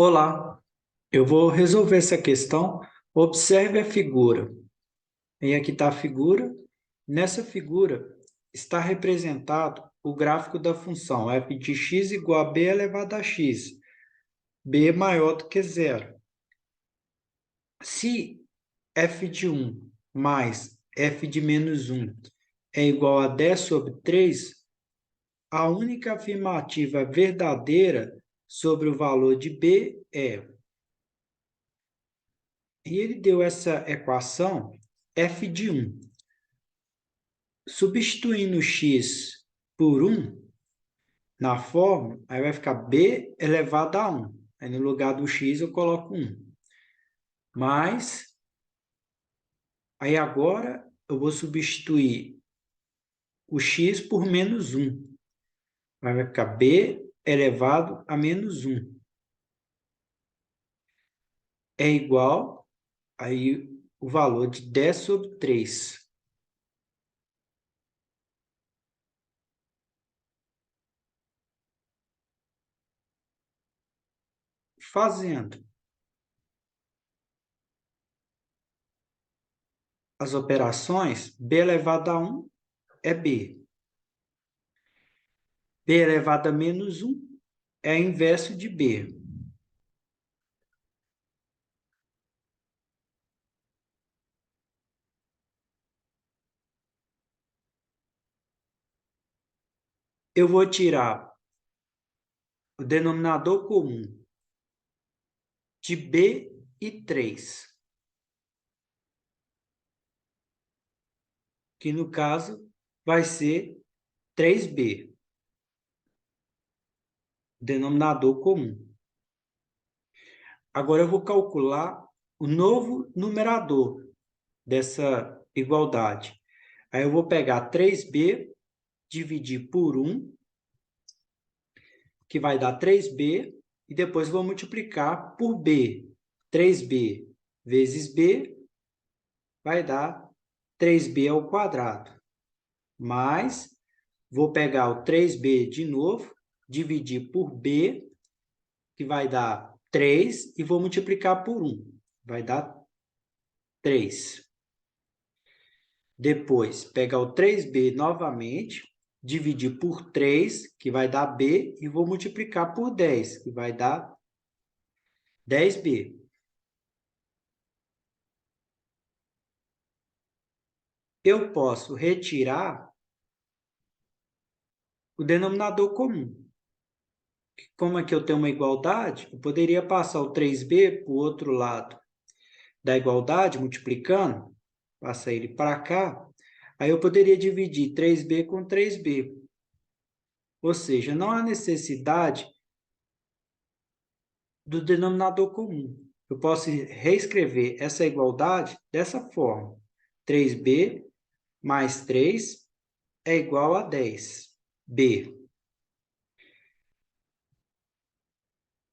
Olá, eu vou resolver essa questão. Observe a figura. E aqui está a figura. Nessa figura está representado o gráfico da função f de x igual a b elevado a x. B maior do que zero. Se f de 1 mais f de menos 1 é igual a 10 sobre 3, a única afirmativa verdadeira sobre o valor de b é... E ele deu essa equação f de 1. Substituindo x por 1 na fórmula, aí vai ficar b elevado a 1. Aí no lugar do x eu coloco 1. Mas, aí agora eu vou substituir o x por menos 1. Vai ficar b elevado a menos 1. É igual, aí o valor de 10 sobre 3. Fazendo as operações, b elevado a 1 é b. B elevado a menos 1 é inverso de b. Eu vou tirar o denominador comum de b e 3, que no caso vai ser 3b, denominador comum. Agora eu vou calcular o novo numerador dessa igualdade. Aí eu vou pegar 3b, dividir por 1, que vai dar 3b, e depois vou multiplicar por b. 3b vezes b vai dar 3b ao quadrado. Mais, vou pegar o 3b de novo, dividir por b, que vai dar 3, e vou multiplicar por 1. Vai dar 3. Depois, pegar o 3b novamente, dividir por 3, que vai dar b, e vou multiplicar por 10, que vai dar 10b. Eu posso retirar o denominador comum. Como aqui eu tenho uma igualdade, eu poderia passar o 3b para o outro lado da igualdade, multiplicando, passar ele para cá, aí eu poderia dividir 3b com 3b. Ou seja, não há necessidade do denominador comum. Eu posso reescrever essa igualdade dessa forma. 3b mais 3 é igual a 10b.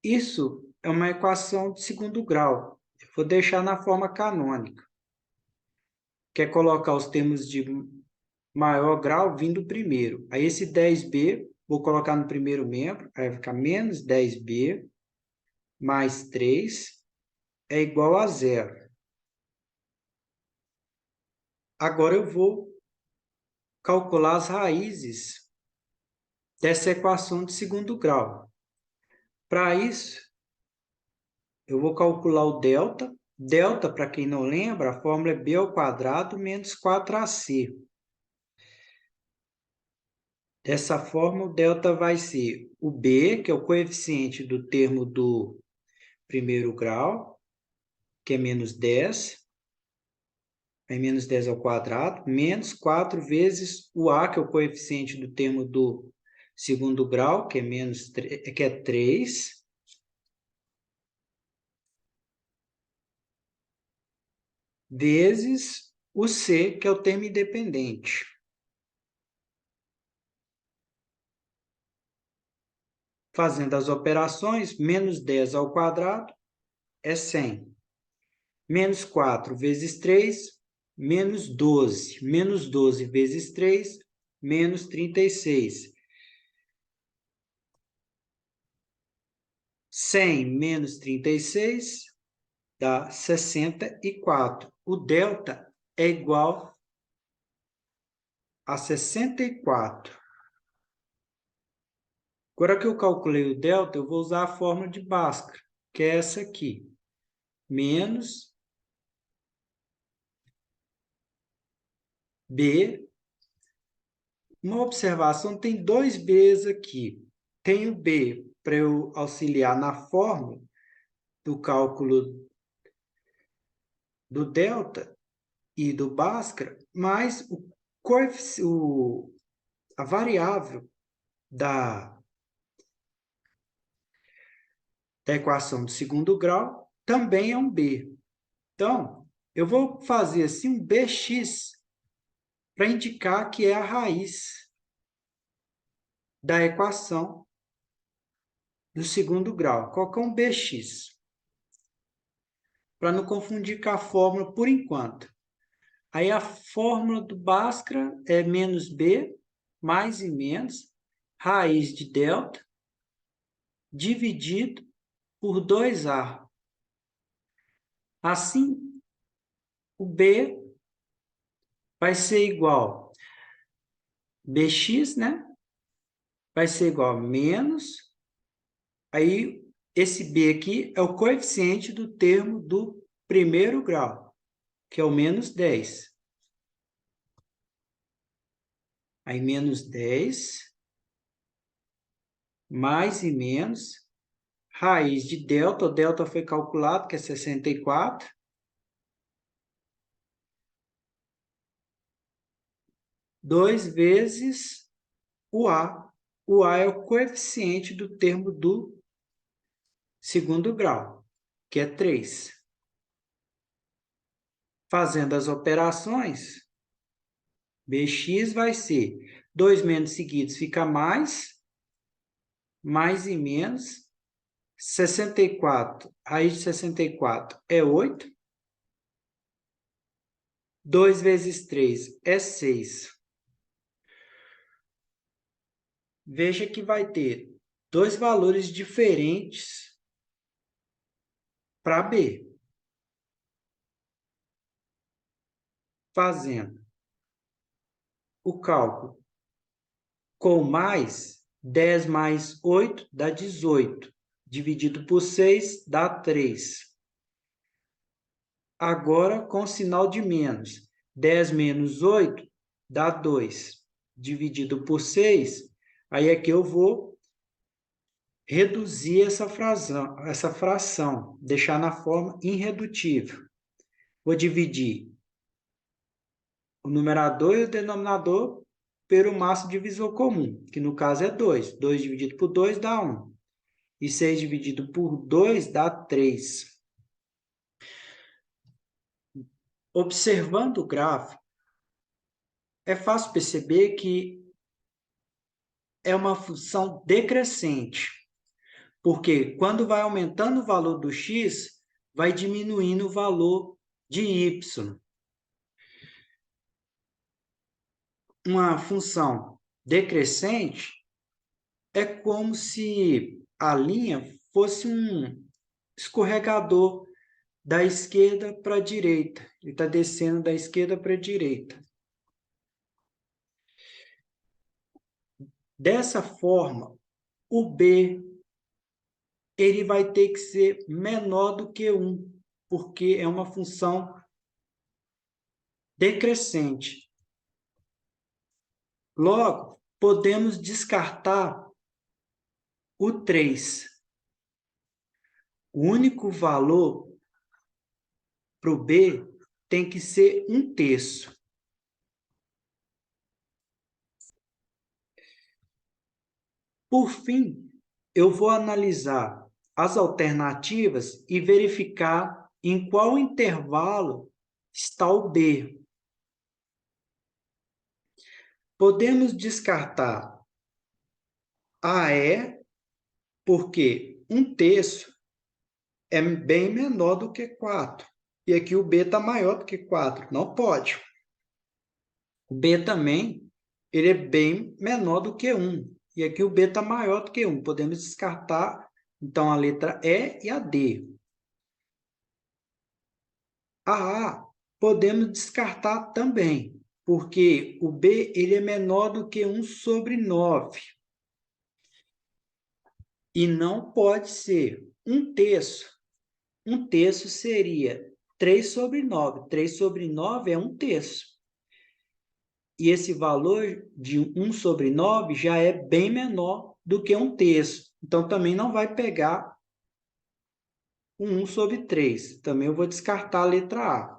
Isso é uma equação de segundo grau. Eu vou deixar na forma canônica. Quer colocar os termos de maior grau vindo primeiro. Aí esse 10b, vou colocar no primeiro membro, aí vai ficar menos 10b mais 3 é igual a 0. Agora eu vou calcular as raízes dessa equação de segundo grau. Para isso, eu vou calcular o delta. Delta, para quem não lembra, a fórmula é b ao quadrado menos 4ac. Dessa forma, o delta vai ser o b, que é o coeficiente do termo do primeiro grau, que é menos 10, aí menos 10 ao quadrado, menos 4 vezes o a, que é o coeficiente do termo do segundo grau, que é, que é 3, vezes o c, que é o termo independente. Fazendo as operações, menos 10 ao quadrado é 100. Menos 4 vezes 3, menos 12. Menos 12 vezes 3, menos 36. 100 menos 36 dá 64. O delta é igual a 64. Agora que eu calculei o delta, eu vou usar a fórmula de Bhaskara, que é essa aqui. Menos B. Uma observação, tem dois B's aqui. Tem o B para eu auxiliar na fórmula do cálculo do delta e do Bhaskara, mas a variável da equação do segundo grau também é um B. Então, eu vou fazer assim um BX para indicar que é a raiz da equação do segundo grau. Colocar um BX, para não confundir com a fórmula por enquanto. Aí a fórmula do Bhaskara é menos B, mais e menos, raiz de delta, dividido por 2A. Assim, o B vai ser igual BX, né? Vai ser igual a menos. Aí, esse B aqui é o coeficiente do termo do primeiro grau, que é o menos 10. Aí, menos 10, mais e menos, raiz de delta, o delta foi calculado, que é 64. 2 vezes o A. O A é o coeficiente do termo do segundo grau, que é 3. Fazendo as operações, Bx vai ser 2 menos seguidos, fica mais e menos, 64, raiz de 64 é 8, 2 vezes 3 é 6. Veja que vai ter dois valores diferentes para B. Fazendo o cálculo com mais, 10 mais 8 dá 18. Dividido por 6 dá 3. Agora, com sinal de menos. 10 menos 8 dá 2. Dividido por 6, aí aqui eu vou reduzir essa fração, deixar na forma irredutível. Vou dividir o numerador e o denominador pelo máximo divisor comum, que no caso é 2. 2 dividido por 2 dá 1. E 6 dividido por 2 dá 3. Observando o gráfico, é fácil perceber que é uma função decrescente, porque quando vai aumentando o valor do x, vai diminuindo o valor de y. Uma função decrescente é como se a linha fosse um escorregador da esquerda para a direita. Ele está descendo da esquerda para a direita. Dessa forma, o B ele vai ter que ser menor do que 1, porque é uma função decrescente. Logo, podemos descartar o 3. O único valor para o B tem que ser 1/3. Por fim, eu vou analisar as alternativas e verificar em qual intervalo está o B. Podemos descartar AE, porque 1/3 é bem menor do que 4. E aqui o B está maior do que 4. Não pode. O B também ele é bem menor do que 1. E aqui o B está maior do que 1. Podemos descartar Então, a letra E e a D. A A podemos descartar também, porque o B ele é menor do que 1/9. E não pode ser 1/3. 1/3 seria 3/9. 3/9 é 1/3. E esse valor de 1/9 já é bem menor do que 1/3. Então, também não vai pegar o 1/3. Também eu vou descartar a letra A.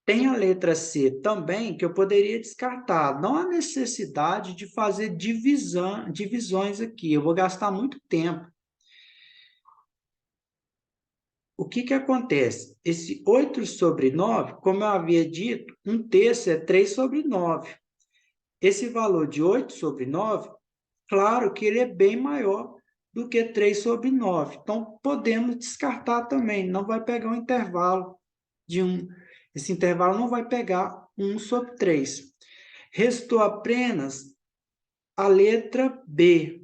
Tem a letra C também, que eu poderia descartar. Não há necessidade de fazer divisões aqui. Eu vou gastar muito tempo. O que acontece? Esse 8/9, como eu havia dito, 1/3 é 3/9. Esse valor de 8/9, claro que ele é bem maior do que 3/9. Então, podemos descartar também. Não vai pegar um intervalo de 1. Esse intervalo não vai pegar 1/3. Restou apenas a letra B.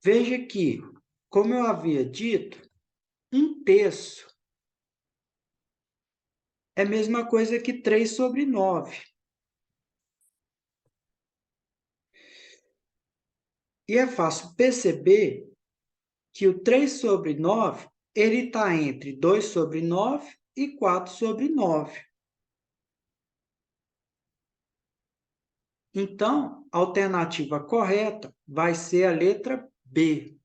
Veja que, como eu havia dito, 1/3 é a mesma coisa que 3/9. E é fácil perceber que o 3/9 ele está entre 2/9 e 4/9. Então, a alternativa correta vai ser a letra B.